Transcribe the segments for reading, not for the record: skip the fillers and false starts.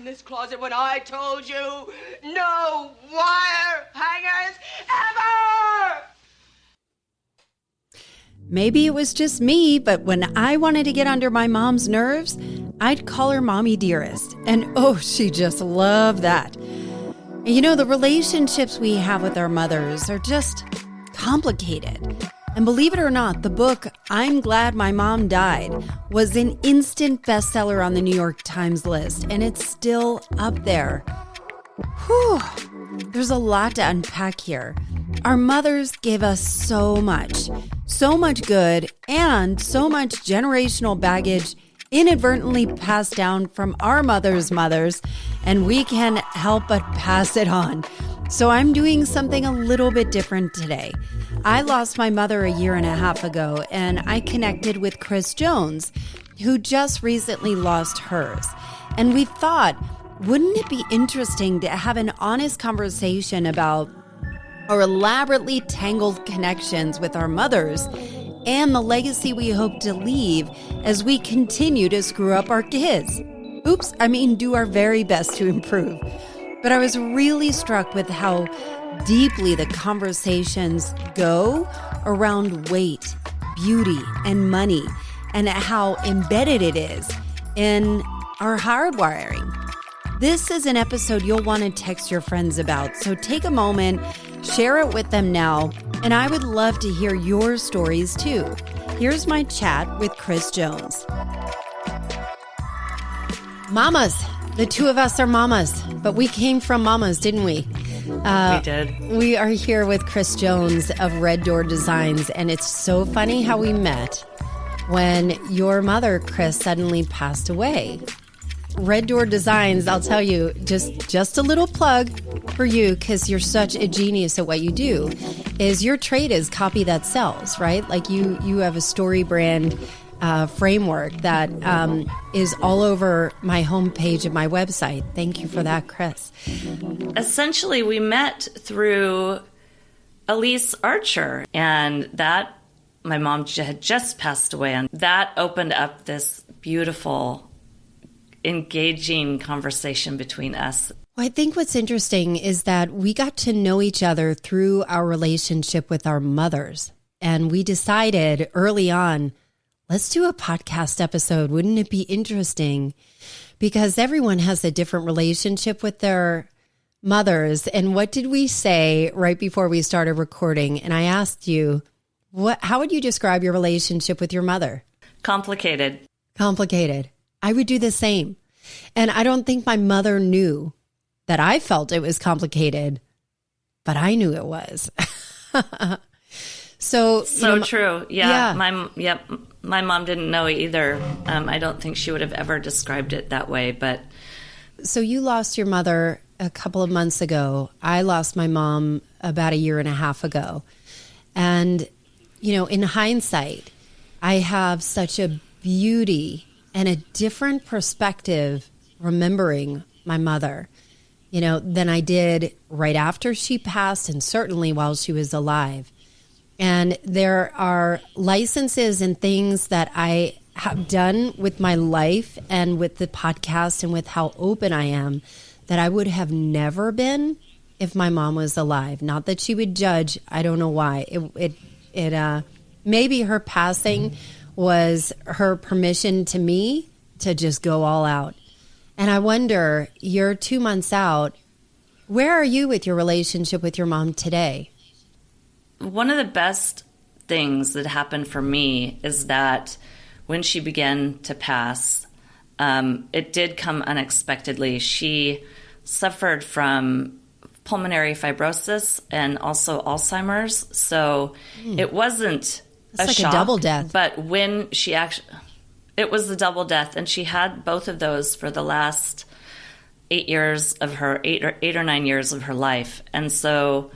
this closet when I told you no wire hangers ever? Maybe it was just me, but when I wanted to get under my mom's nerves, I'd call her Mommy Dearest. And oh, she just loved that. You know, the relationships we have with our mothers are just complicated. And believe it or not, the book, I'm Glad My Mom Died, was an instant bestseller on the New York Times list, and it's still up there. Whew, there's a lot to unpack here. Our mothers gave us so much good and so much generational baggage inadvertently passed down from our mothers' mothers, and we can help but pass it on. So I'm doing something a little bit different today. I lost my mother a year and a half ago, and I connected with Kris Jones, who just recently lost hers. And we thought, wouldn't it be interesting to have an honest conversation about our elaborately tangled connections with our mothers and the legacy we hope to leave as we continue to screw up our kids? Do our very best to improve. But I was really struck with how deeply the conversations go around weight, beauty, and money, and how embedded it is in our hardwiring. This is an episode you'll want to text your friends about, so take a moment, share it with them now, and I would love to hear your stories too. Here's my chat with Kris Jones. Mamas. The two of us are mamas, but we came from mamas, didn't we? We did. We are here with Kris Jones of Red Door Designs, and it's so funny how we met when your mother, Kris, suddenly passed away. Red Door Designs, I'll tell you, just a little plug for you, because you're such a genius at what you do, is your trade is copy that sells, right? Like you have a story brand framework that is all over my homepage of my website. Thank you for that, Kris. Essentially, we met through Elise Archer, and that my mom had just passed away, and that opened up this beautiful, engaging conversation between us. Well, I think what's interesting is that we got to know each other through our relationship with our mothers, and we decided early on, let's do a podcast episode. Wouldn't it be interesting? Because everyone has a different relationship with their mothers. And what did we say right before we started recording? And I asked you, how would you describe your relationship with your mother? Complicated. Complicated. I would do the same. And I don't think my mother knew that I felt it was complicated, but I knew it was. So true. Yeah. My mom didn't know either. I don't think she would have ever described it that way. But so you lost your mother a couple of months ago. I lost my mom about a year and a half ago. And, in hindsight, I have such a beauty and a different perspective remembering my mother, than I did right after she passed and certainly while she was alive. And there are licenses and things that I have done with my life and with the podcast and with how open I am that I would have never been if my mom was alive. Not that she would judge. I don't know why. Maybe her passing was her permission to me to just go all out. And I wonder, you're 2 months out. Where are you with your relationship with your mom today? One of the best things that happened for me is that when she began to pass, it did come unexpectedly. She suffered from pulmonary fibrosis and also Alzheimer's. So it wasn't That's like shock, a double death. But when she it was the double death, and she had both of those for the last 8 or 9 years of her life. And so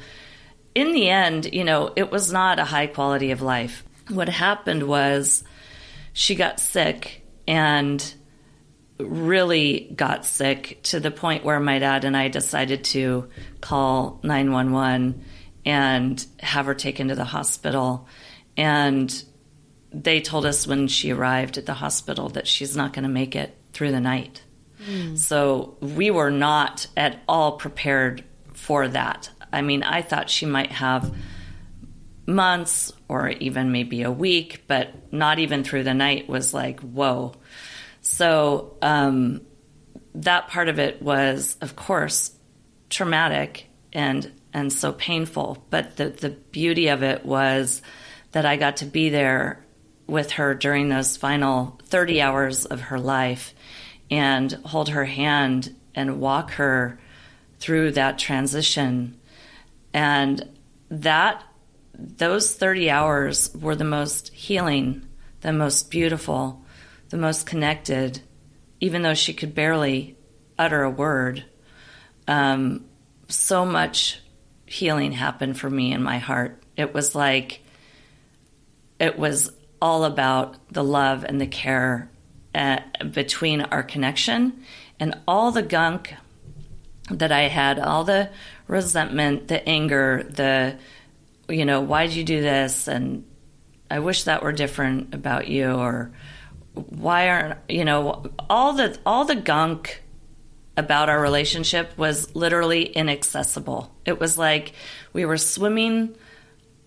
in the end, it was not a high quality of life. What happened was she got sick, and really got sick to the point where my dad and I decided to call 911 and have her taken to the hospital. And they told us when she arrived at the hospital that she's not going to make it through the night. So we were not at all prepared for that. I mean, I thought she might have months or even maybe a week, but not even through the night was like, whoa. So that part of it was, of course, traumatic and so painful. But the beauty of it was that I got to be there with her during those final 30 hours of her life and hold her hand and walk her through that transition. And those 30 hours were the most healing, the most beautiful, the most connected, even though she could barely utter a word. So much healing happened for me in my heart. It was like, it was all about the love and the care between our connection, and all the gunk that I had, all the resentment, the anger, why'd you do this? And I wish that were different about you, or why aren't, all the gunk about our relationship was literally inaccessible. It was like we were swimming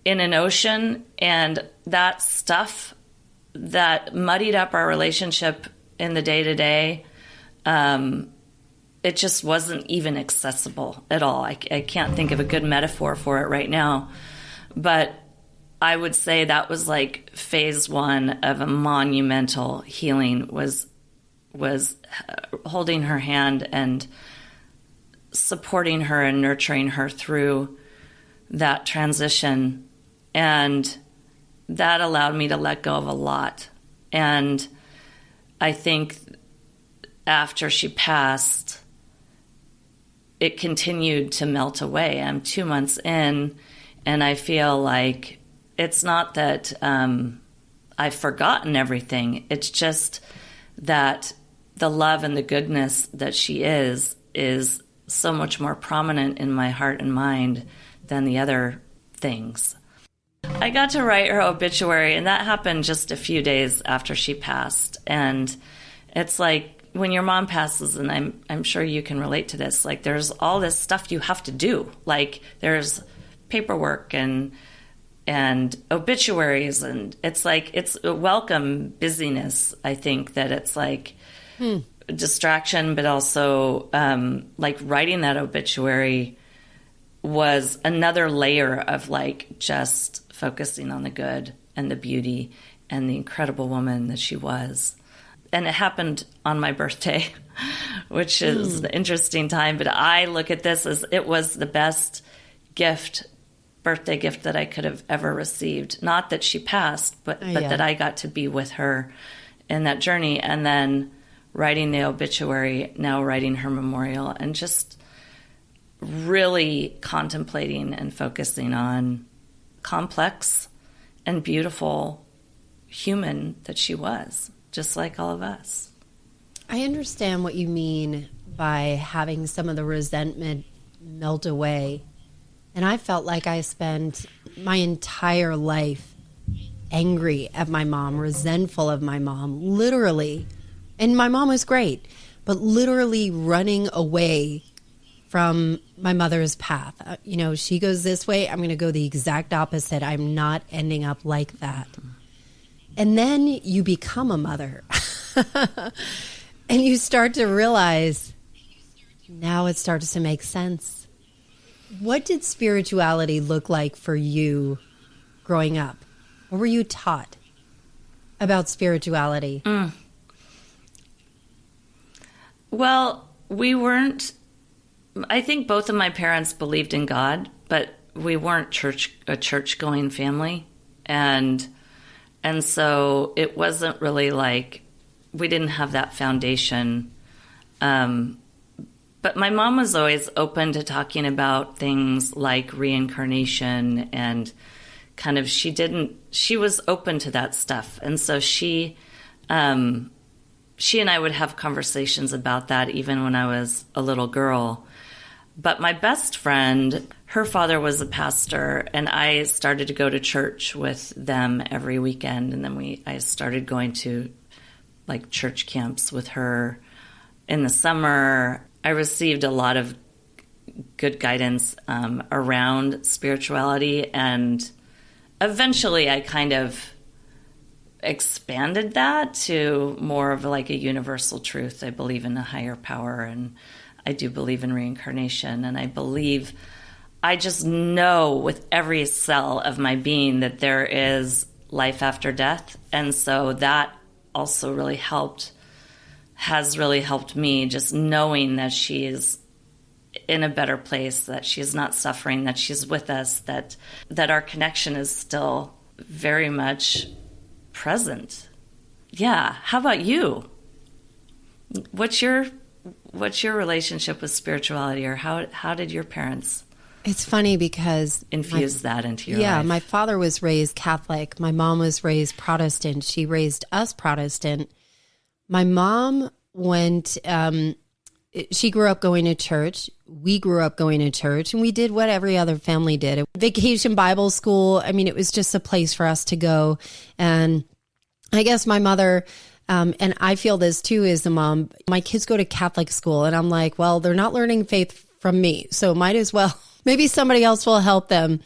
in an ocean, and that stuff that muddied up our relationship in the day-to-day, it just wasn't even accessible at all. I can't think of a good metaphor for it right now, but I would say that was like phase one of a monumental healing, was holding her hand and supporting her and nurturing her through that transition. And that allowed me to let go of a lot. And I think after she passed, it continued to melt away. I'm 2 months in, and I feel like it's not that I've forgotten everything. It's just that the love and the goodness that she is so much more prominent in my heart and mind than the other things. I got to write her obituary, and that happened just a few days after she passed. And it's like when your mom passes, and I'm sure you can relate to this, like there's all this stuff you have to do. Like there's paperwork and obituaries, and it's like it's a welcome busyness. I think that it's like distraction, but also like writing that obituary was another layer of like just focusing on the good and the beauty and the incredible woman that she was. And it happened on my birthday, which is an interesting time. But I look at this as it was the best birthday gift that I could have ever received. Not that she passed, but that I got to be with her in that journey. And then writing the obituary, now writing her memorial, and just really contemplating and focusing on complex and beautiful human that she was, just like all of us. I understand what you mean by having some of the resentment melt away. And I felt like I spent my entire life angry at my mom, resentful of my mom, literally. And my mom was great, but literally running away from my mother's path. She goes this way, I'm going to go the exact opposite. I'm not ending up like that. And then you become a mother. And you start to realize, now it starts to make sense. What did spirituality look like for you growing up? What were you taught about spirituality? Well, we weren't, I think both of my parents believed in God, but we weren't a church-going family. And so it wasn't really like, we didn't have that foundation. But my mom was always open to talking about things like reincarnation, and kind of she was open to that stuff. And so she and I would have conversations about that even when I was a little girl. But my best friend, her father was a pastor, and I started to go to church with them every weekend. And then I started going to like church camps with her. in the summer, I received a lot of good guidance around spirituality, and eventually I kind of expanded that to more of like a universal truth. I believe in a higher power, and I do believe in reincarnation, and I just know with every cell of my being that there is life after death. And so that also has really helped me, just knowing that she is in a better place, that she's not suffering, that she's with us, that our connection is still very much present. Yeah. How about you? What's your relationship with spirituality, or how did your parents It's funny because infuse that into your life? Yeah, my father was raised Catholic. My mom was raised Protestant. She raised us Protestant. My mom she grew up going to church. We grew up going to church, and we did what every other family did. Vacation Bible school. I mean, it was just a place for us to go. And I guess my mother, and I feel this too as a mom, my kids go to Catholic school, and I'm like, well, they're not learning faith from me, so might as well, maybe somebody else will help them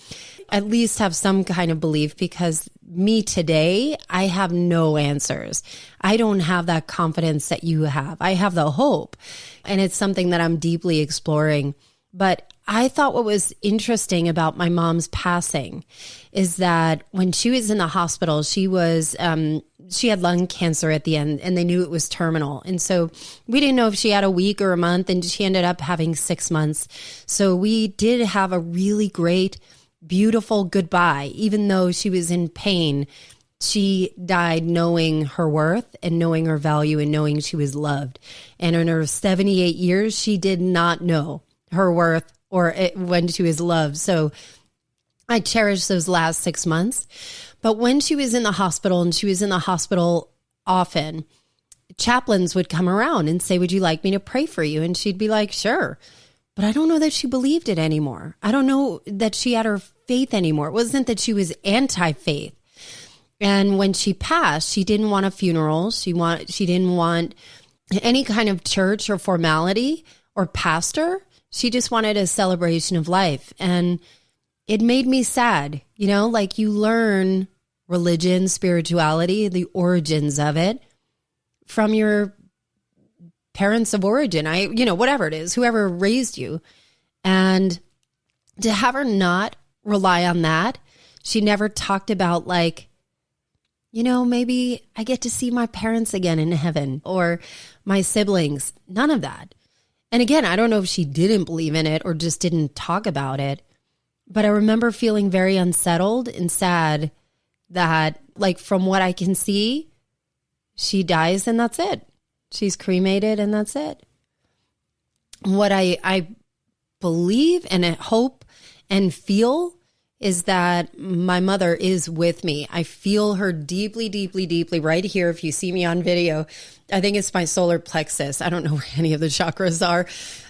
at least have some kind of belief, because me today, I have no answers. I don't have that confidence that you have. I have the hope, and it's something that I'm deeply exploring. But I thought what was interesting about my mom's passing is that when she was in the hospital, she had lung cancer at the end, and they knew it was terminal. And so we didn't know if she had a week or a month, and she ended up having 6 months. So we did have a really great, beautiful goodbye. Even though she was in pain, she died knowing her worth and knowing her value and knowing she was loved. And in her 78 years, she did not know her worth or when she was loved. So I cherish those last 6 months. But when she was in the hospital, and she was in the hospital often, chaplains would come around and say, would you like me to pray for you? And she'd be like, sure. But I don't know that she believed it anymore. I don't know that she had her faith anymore. It wasn't that she was anti-faith. And when she passed, she didn't want a funeral. She didn't want any kind of church or formality or pastor. She just wanted a celebration of life. And it made me sad. You know, like you learn religion, spirituality, the origins of it from your parents of origin, whatever it is, whoever raised you. And to have her not rely on that, she never talked about like, maybe I get to see my parents again in heaven or my siblings, none of that. And again, I don't know if she didn't believe in it or just didn't talk about it, but I remember feeling very unsettled and sad that, like, from what I can see, she dies and that's it. She's cremated and that's it. What I believe and hope and feel is that my mother is with me. I feel her deeply, deeply, deeply right here. If you see me on video, I think it's my solar plexus. I don't know where any of the chakras are,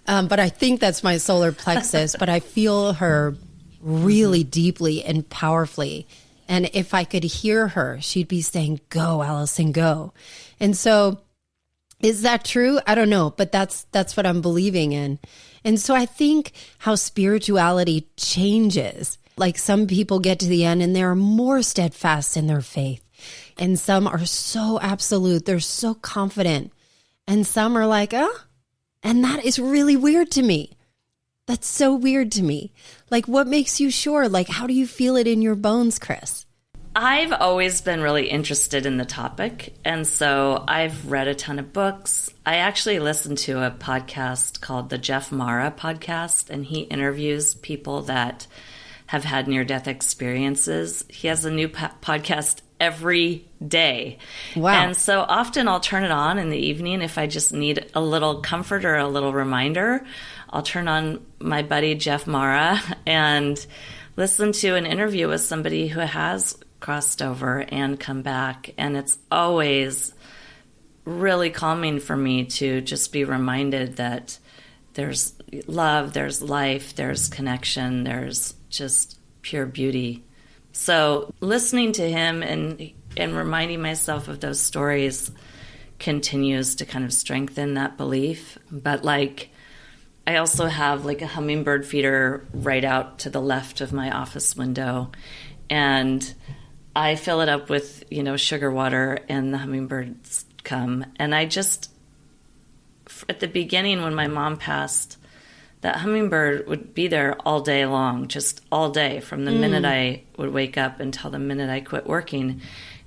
but I think that's my solar plexus. But I feel her really deeply and powerfully. And if I could hear her, she'd be saying, go, Allison, go. And so is that true? I don't know, but that's what I'm believing in. And so I think how spirituality changes. Like some people get to the end and they're more steadfast in their faith. And some are so absolute. They're so confident. And some are like, and that is really weird to me. That's so weird to me. Like, what makes you sure? Like, how do you feel it in your bones, Kris? I've always been really interested in the topic, and so I've read a ton of books. I actually listened to a podcast called the Jeff Mara podcast, and he interviews people that have had near-death experiences. He has a new podcast every day. Wow. And so often I'll turn it on in the evening if I just need a little comfort or a little reminder. I'll turn on my buddy Jeff Mara and listen to an interview with somebody who has crossed over and come back. And it's always really calming for me to just be reminded that there's love, there's life, there's connection, there's just pure beauty. So listening to him and reminding myself of those stories continues to kind of strengthen that belief. But like, I also have like a hummingbird feeder right out to the left of my office window, and I fill it up with, sugar water, and the hummingbirds come. And I just, at the beginning when my mom passed, that hummingbird would be there all day long, just all day, from the minute I would wake up until the minute I quit working.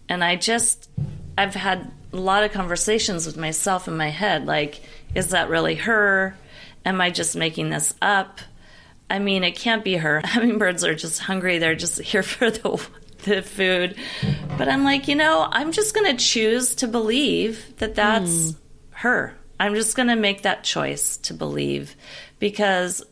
And I've had a lot of conversations with myself in my head, like, is that really her? Am I just making this up? I mean, it can't be her. Hummingbirds are just hungry. They're just here for the food. But I'm like, I'm just going to choose to believe that that's her. I'm just going to make that choice to believe, because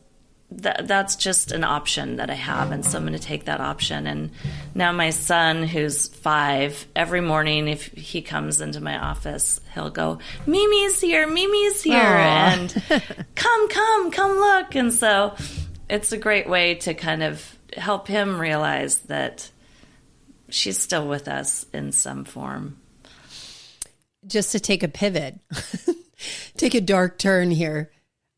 that's just an option that I have, and so I'm going to take that option. And now my son, who's 5, every morning if he comes into my office, he'll go, Mimi's here, and come look. And so it's a great way to kind of help him realize that she's still with us in some form. Just to take a pivot, take a dark turn here.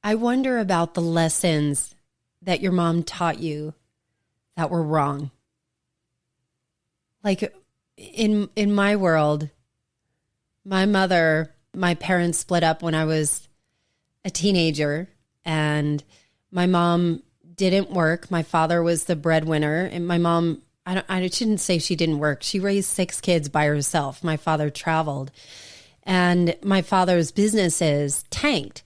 I wonder about the lessons that your mom taught you that were wrong. Like in my world, my parents split up when I was a teenager, and my mom didn't work. My father was the breadwinner, and my mom, I shouldn't say she didn't work. She raised 6 kids by herself. My father traveled, and my father's businesses tanked.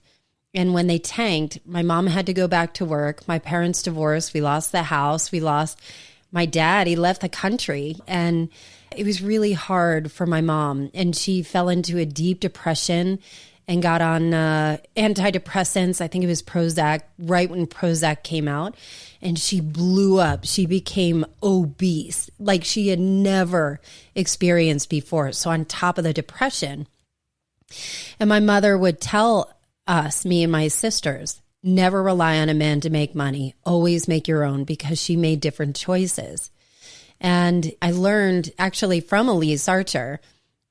And when they tanked, my mom had to go back to work. My parents divorced. We lost the house. We lost my dad. He left the country. And it was really hard for my mom. And she fell into a deep depression and got on antidepressants. I think it was Prozac, right when Prozac came out. And she blew up. She became obese, like she had never experienced before. So on top of the depression. And my mother would tell us, me and my sisters, never rely on a man to make money. Always make your own, because she made different choices. And I learned actually from Elise Archer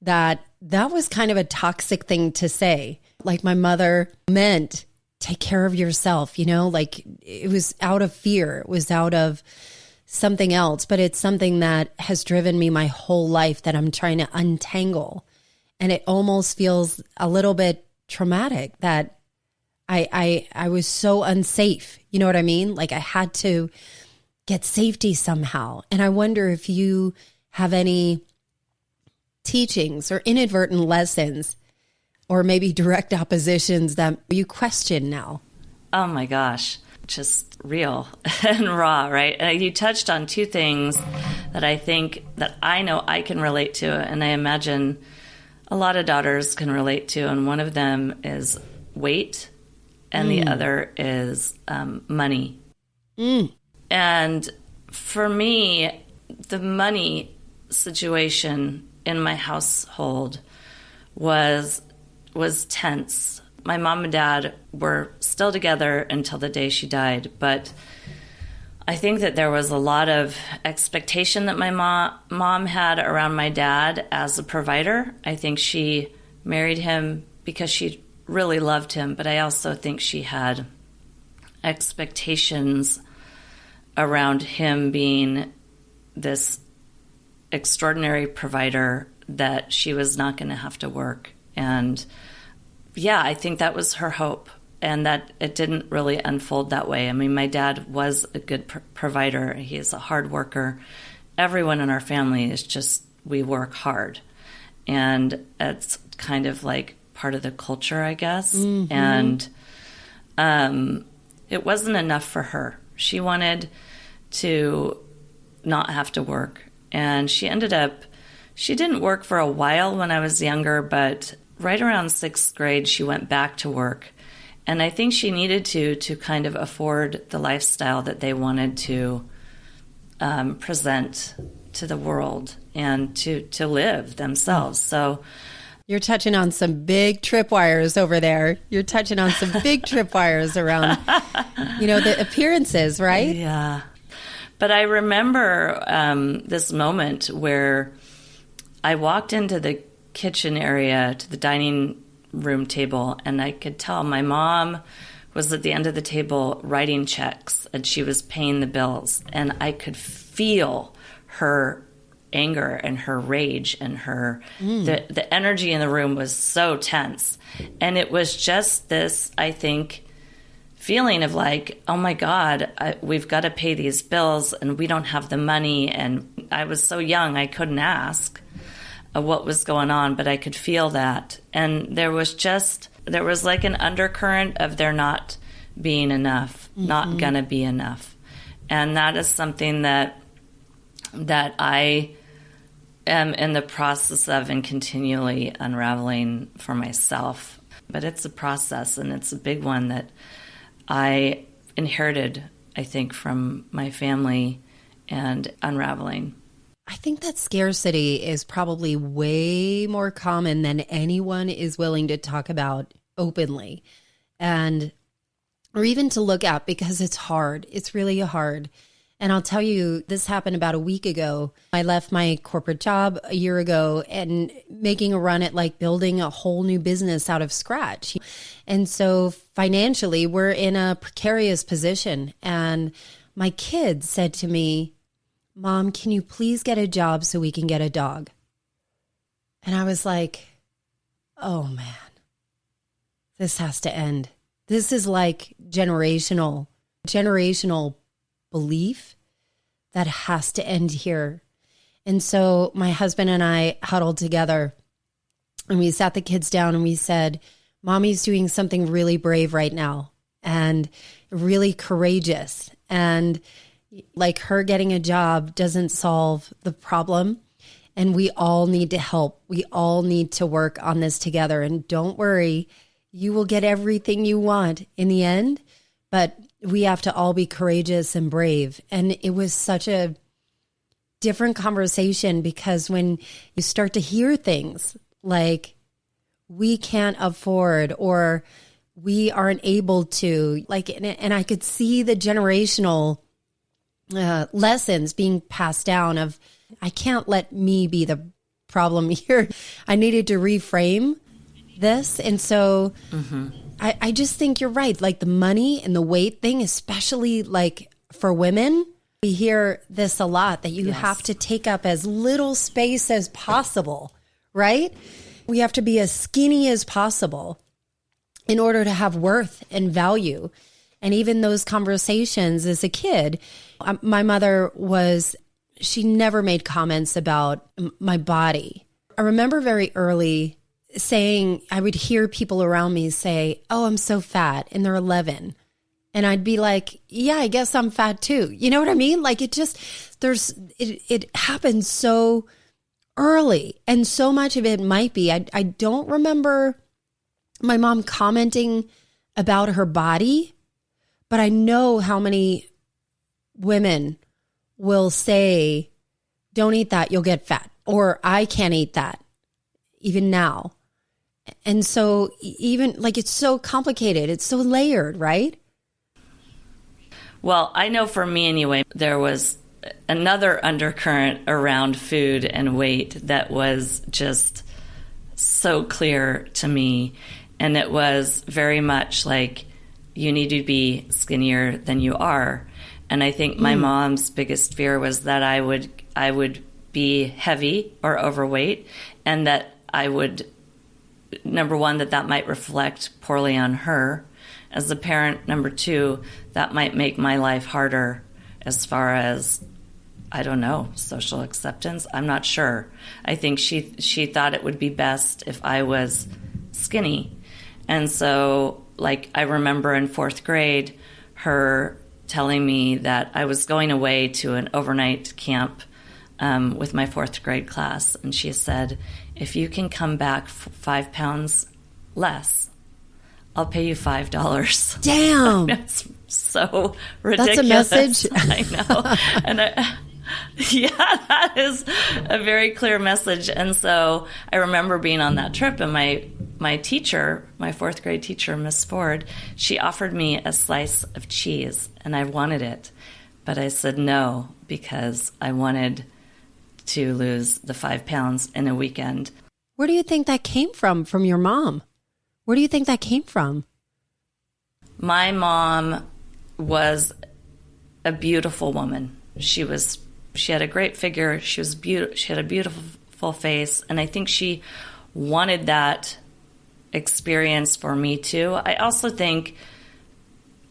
that was kind of a toxic thing to say. Like my mother meant take care of yourself, like it was out of fear. It was out of something else, but it's something that has driven me my whole life that I'm trying to untangle. And it almost feels a little bit traumatic that I was so unsafe. You know what I mean? Like I had to get safety somehow. And I wonder if you have any teachings or inadvertent lessons, or maybe direct oppositions that you question now. Oh my gosh, just real and raw, right? You touched on 2 things that I think that I know I can relate to, and I imagine a lot of daughters can relate to, and one of them is weight, and the other is money. And for me, the money situation in my household was tense. My mom and dad were still together until the day she died, but I think that there was a lot of expectation that my mom had around my dad as a provider. I think she married him because she really loved him, but I also think she had expectations around him being this extraordinary provider that she was not going to have to work. And yeah, I think that was her hope. And that it didn't really unfold that way. I mean, my dad was a good provider. He's a hard worker. Everyone in our family is just, we work hard. And it's kind of like part of the culture, I guess. And it wasn't enough for her. She wanted to not have to work. And she didn't work for a while when I was younger, but right around 6th grade, she went back to work. And I think she needed to kind of afford the lifestyle that they wanted to present to the world and to live themselves. So you're touching on some big tripwires over there. You're touching on some big tripwires around, the appearances, right? Yeah. But I remember this moment where I walked into the kitchen area to the dining room table, and I could tell my mom was at the end of the table writing checks, and she was paying the bills, and I could feel her anger and her rage and her the energy in the room was so tense. And it was just this, I think, feeling of like, oh my God, we've got to pay these bills and we don't have the money. And I was so young, I couldn't ask what was going on, but I could feel that. And there was like an undercurrent of there not being enough, not gonna be enough. And that is something that I am in the process of and continually unraveling for myself. But it's a process, and it's a big one that I inherited, I think, from my family and unraveling. I think that scarcity is probably way more common than anyone is willing to talk about openly, and or even to look at, because it's hard. It's really hard. And I'll tell you, this happened about a week ago. I left my corporate job a year ago and making a run at like building a whole new business out of scratch. And so financially, we're in a precarious position. And my kids said to me, Mom, can you please get a job so we can get a dog? And I was like, oh man, this has to end. This is like generational belief that has to end here. And so my husband and I huddled together and we sat the kids down and we said, Mommy's doing something really brave right now and really courageous. And like her getting a job doesn't solve the problem. And we all need to help. We all need to work on this together. And don't worry, you will get everything you want in the end. But we have to all be courageous and brave. And it was such a different conversation, because when you start to hear things like we can't afford or we aren't able to, like, and I could see the generational lessons being passed down of, I can't let me be the problem here. I needed to reframe this. And so I just think you're right. Like the money and the weight thing, especially like for women, we hear this a lot, that you have to take up as little space as possible, right? We have to be as skinny as possible in order to have worth and value. And even those conversations as a kid, my mother she never made comments about my body. I remember very early saying, I would hear people around me say, oh, I'm so fat, and they're 11. And I'd be like, yeah, I guess I'm fat too. You know what I mean? Like it happens so early, and so much of it might be, I don't remember my mom commenting about her body, but I know how many women will say, don't eat that, you'll get fat, or I can't eat that, even now. And so even like, it's so complicated. It's so layered, right? Well, I know for me anyway, there was another undercurrent around food and weight that was just so clear to me. And it was very much like, you need to be skinnier than you are. And I think my mom's biggest fear was that I would be heavy or overweight, and that I would, number one, that might reflect poorly on her as a parent. Number two, that might make my life harder as far as, I don't know, social acceptance. I'm not sure. I think she thought it would be best if I was skinny. And so, like, I remember in 4th grade, her telling me that I was going away to an overnight camp with my 4th grade class. And she said, if you can come back 5 pounds less, I'll pay you $5. Damn. That's so ridiculous. That's a message. I know. And yeah, that is a very clear message. And so I remember being on that trip, and my teacher, my 4th grade teacher, Miss Ford, she offered me a slice of cheese, and I wanted it. But I said no, because I wanted to lose the 5 pounds in a weekend. Where do you think that came from your mom? Where do you think that came from? My mom was a beautiful woman. She had a great figure. She had a beautiful face. And I think she wanted that experience for me too. I also think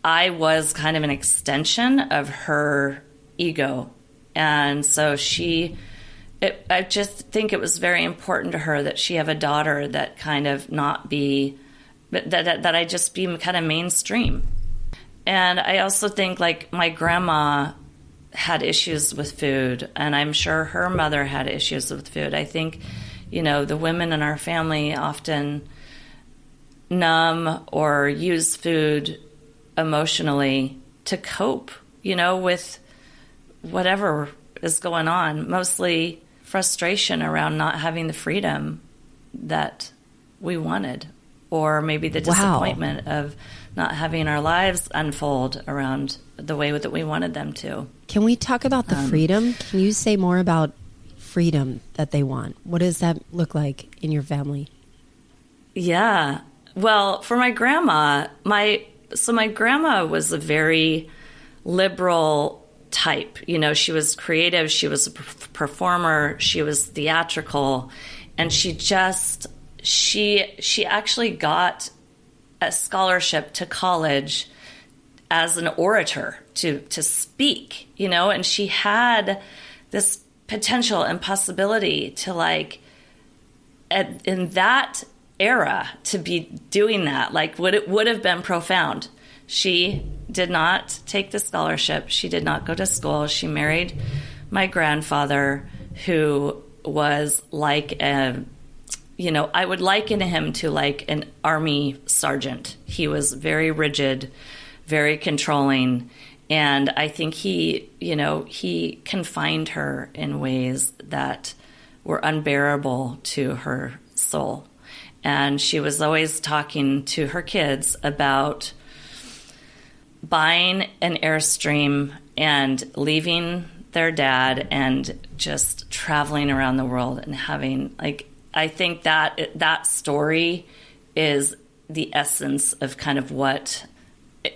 I was kind of an extension of her ego. And so I just think it was very important to her that she have a daughter that kind of not be, that I just be kind of mainstream. And I also think like my grandma had issues with food, and I'm sure her mother had issues with food. I think, the women in our family often numb or use food emotionally to cope, with whatever is going on, mostly frustration around not having the freedom that we wanted, or maybe the disappointment of not having our lives unfold around the way that we wanted them to. Can we talk about the freedom? Can you say more about freedom that they want? What does that look like in your family? Yeah. Well, for my grandma, my grandma was a very liberal type. She was creative. She was a performer. She was theatrical. And she actually got a scholarship to college as an orator to speak, and she had this potential and possibility to in that era to be doing that, would have been profound. She did not take the scholarship. She did not go to school. She married my grandfather, who was I would liken him to like an army sergeant. He was very rigid, very controlling. And I think he confined her in ways that were unbearable to her soul. And she was always talking to her kids about buying an Airstream and leaving their dad and just traveling around the world and having I think that story is the essence of kind of what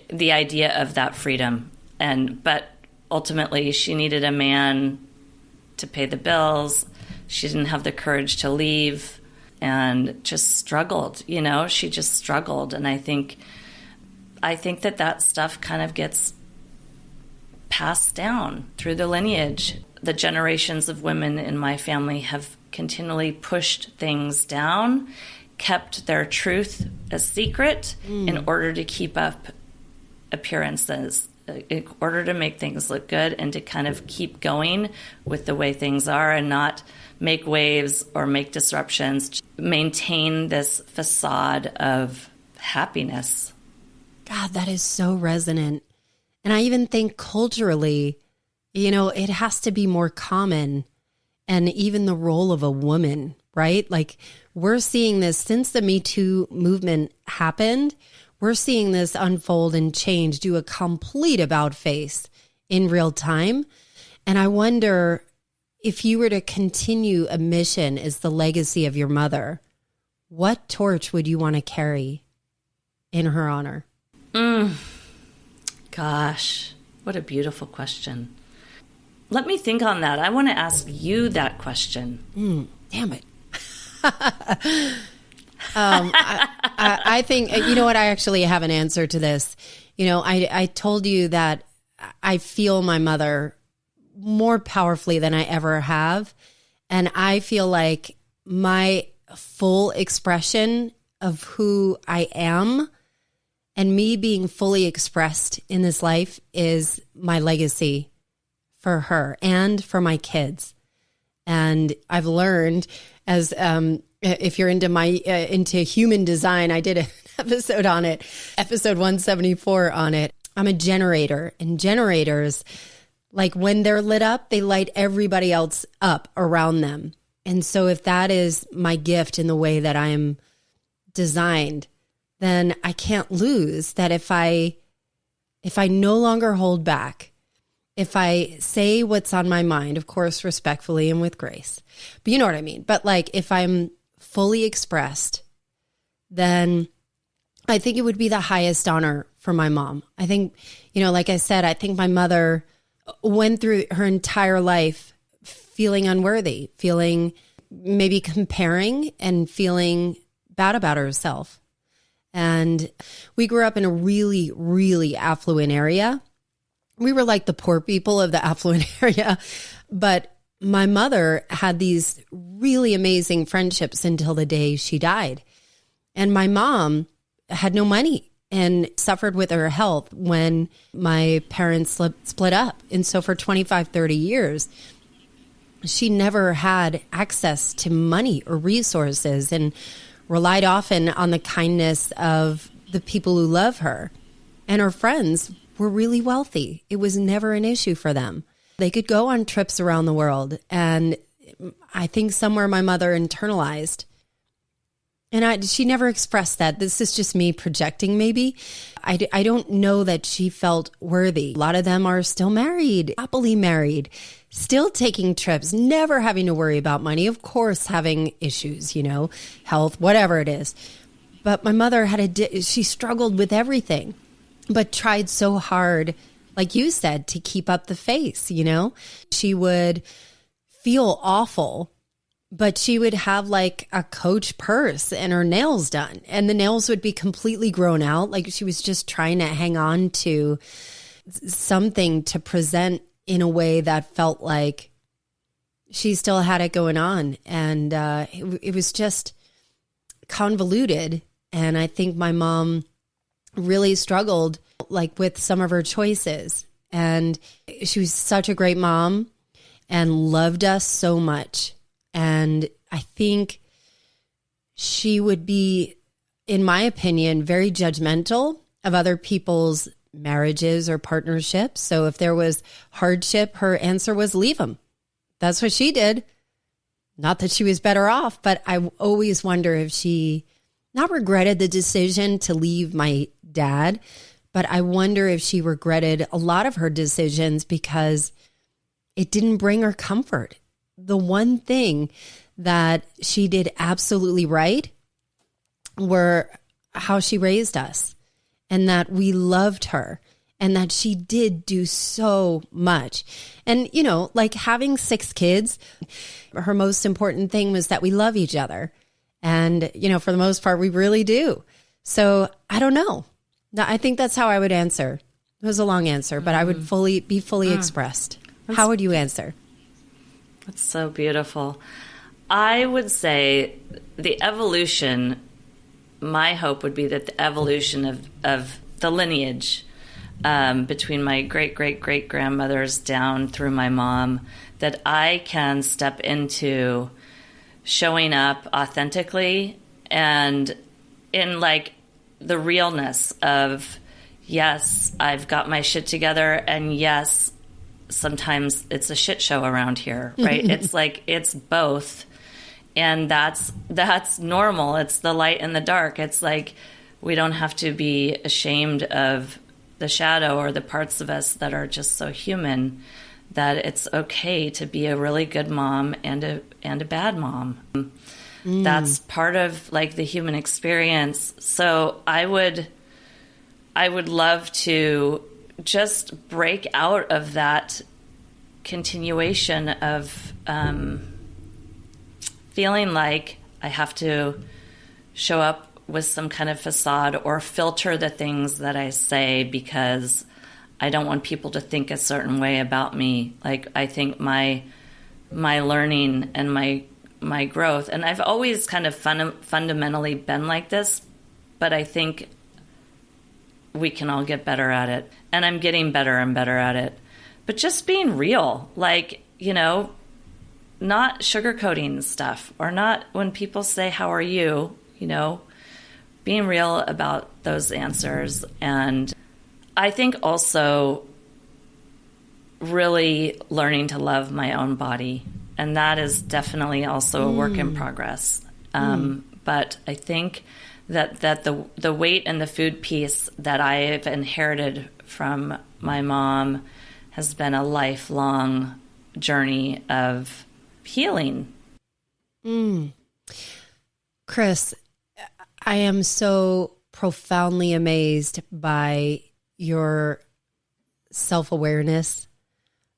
the idea of that freedom. But ultimately she needed a man to pay the bills. She didn't have the courage to leave and just struggled, she just struggled. And I think that stuff kind of gets passed down through the lineage. The generations of women in my family have continually pushed things down, kept their truth a secret in order to keep up appearances, in order to make things look good and to kind of keep going with the way things are and not make waves or make disruptions, maintain this facade of happiness. God, that is so resonant. And I even think culturally, it has to be more common. And even the role of a woman, right? Like we're seeing this since the Me Too movement happened. We're seeing this unfold and change, do a complete about face in real time. And I wonder if you were to continue a mission as the legacy of your mother, what torch would you want to carry in her honor? Gosh, what a beautiful question. Let me think on that. I want to ask you that question. Damn it. I think, what? I actually have an answer to this. I told you that I feel my mother more powerfully than I ever have. And I feel like my full expression of who I am and me being fully expressed in this life is my legacy for her and for my kids. And I've learned as, if you're into human design, I did an episode on it, episode 174 on it. I'm a generator, and generators, like when they're lit up, they light everybody else up around them. And so if that is my gift in the way that I'm designed, then I can't lose that. If I no longer hold back, if I say what's on my mind, of course, respectfully and with grace, but you know what I mean? But like if I'm fully expressed, then I think it would be the highest honor for my mom. I think, like I said, I think my mother went through her entire life feeling unworthy, feeling maybe comparing and feeling bad about herself. And we grew up in a really, really affluent area. We were like the poor people of the affluent area, but my mother had these really amazing friendships until the day she died. And my mom had no money and suffered with her health when my parents split up. And so for 25, 30 years, she never had access to money or resources and relied often on the kindness of the people who love her. And her friends were really wealthy. It was never an issue for them. They could go on trips around the world. And I think somewhere my mother internalized, and she never expressed that. This is just me projecting maybe. I don't know that she felt worthy. A lot of them are still married, happily married, still taking trips, never having to worry about money. Of course, having issues, health, whatever it is. But my mother she struggled with everything, but tried so hard, like you said, to keep up the face, She would feel awful, but she would have like a Coach purse and her nails done, and the nails would be completely grown out. Like she was just trying to hang on to something to present in a way that felt like she still had it going on. And it was just convoluted. And I think my mom really struggled like with some of her choices. And she was such a great mom and loved us so much. And I think she would be, in my opinion, very judgmental of other people's marriages or partnerships. So if there was hardship, her answer was leave them. That's what she did. Not that she was better off, but I always wonder if she not regretted the decision to leave my dad, but I wonder if she regretted a lot of her decisions because it didn't bring her comfort. The one thing that she did absolutely right were how she raised us, and that we loved her, and that she did do so much. And, like having 6 kids, her most important thing was that we love each other. And, for the most part, we really do. So I don't know. I think that's how I would answer. It was a long answer, but I would be fully expressed. How would you answer? That's so beautiful. I would say the evolution, my hope would be that the evolution of the lineage between my great-great-great-grandmothers down through my mom, that I can step into showing up authentically and in like the realness of, yes, I've got my shit together, and yes, sometimes it's a shit show around here, right? It's like, it's both. And that's normal. It's the light and the dark. It's like, we don't have to be ashamed of the shadow or the parts of us that are just so human, that it's okay to be a really good mom and a bad mom. That's part of like the human experience. So I would love to just break out of that continuation of feeling like I have to show up with some kind of facade or filter the things that I say because I don't want people to think a certain way about me. Like, I think my learning and my growth, and I've always kind of fundamentally been like this, but I think we can all get better at it. And I'm getting better and better at it. But just being real, like, not sugarcoating stuff, or not when people say, how are you, being real about those answers. And I think also really learning to love my own body. And that is definitely also a work in progress. But I think that the weight and the food piece that I've inherited from my mom has been a lifelong journey of healing. Kris, I am so profoundly amazed by your self-awareness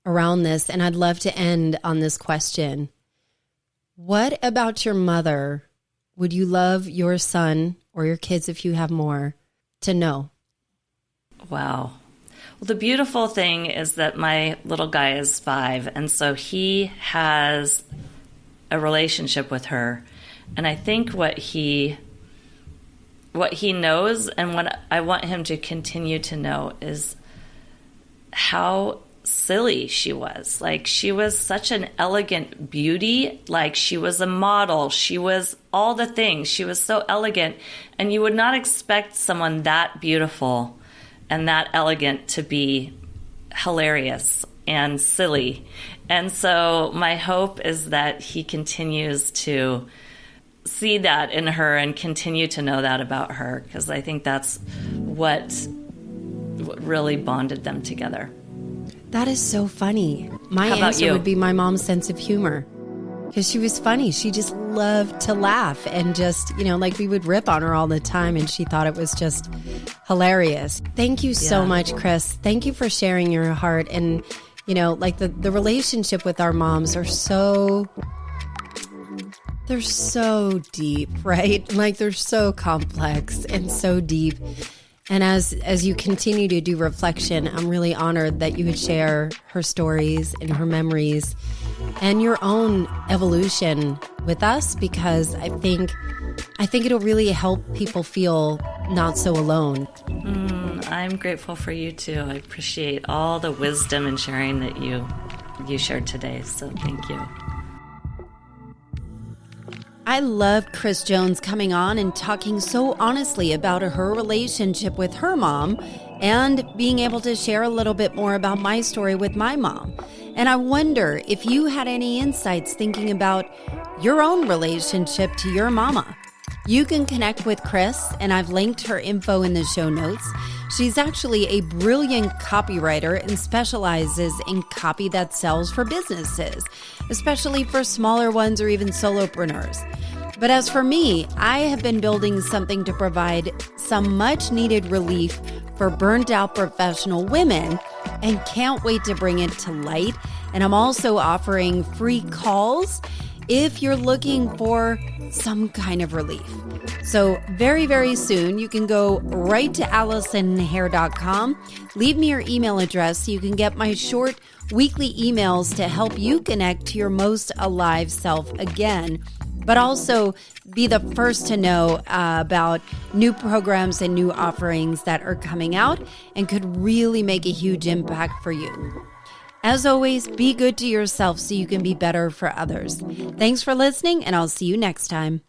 around this. And I'd love to end on this question. What about your mother would you love your son or your kids, if you have more, to know? Wow. Well, the beautiful thing is that my little guy is 5, and so he has a relationship with her. And I think what he knows and what I want him to continue to know is how silly she was. Like, she was such an elegant beauty. Like, she was a model. She was all the things. She was so elegant. And you would not expect someone that beautiful and that elegant to be hilarious and silly. And so my hope is that he continues to see that in her and continue to know that about her, because I think that's what really bonded them together. That is so funny. My How about answer you? would be my mom's sense of humor, because she was funny. She just loved to laugh and just, like we would rip on her all the time, and she thought it was just hilarious. Thank you so much, Kris. Thank you for sharing your heart. And, like the relationship with our moms they're so deep, right? Like, they're so complex and so deep. And as you continue to do reflection, I'm really honored that you would share her stories and her memories and your own evolution with us, because I think it'll really help people feel not so alone. I'm grateful for you too. I appreciate all the wisdom and sharing that you shared today. So thank you. I love Kris Jones coming on and talking so honestly about her relationship with her mom and being able to share a little bit more about my story with my mom. And I wonder if you had any insights thinking about your own relationship to your mama. You can connect with Kris, and I've linked her info in the show notes. She's actually a brilliant copywriter and specializes in copy that sells for businesses, especially for smaller ones or even solopreneurs. But as for me, I have been building something to provide some much needed relief for burnt out professional women and can't wait to bring it to light. And I'm also offering free calls if you're looking for some kind of relief. So very, very soon, you can go right to AllisonHair.com, leave me your email address so you can get my short weekly emails to help you connect to your most alive self again, but also be the first to know about new programs and new offerings that are coming out and could really make a huge impact for you. As always, be good to yourself so you can be better for others. Thanks for listening, and I'll see you next time.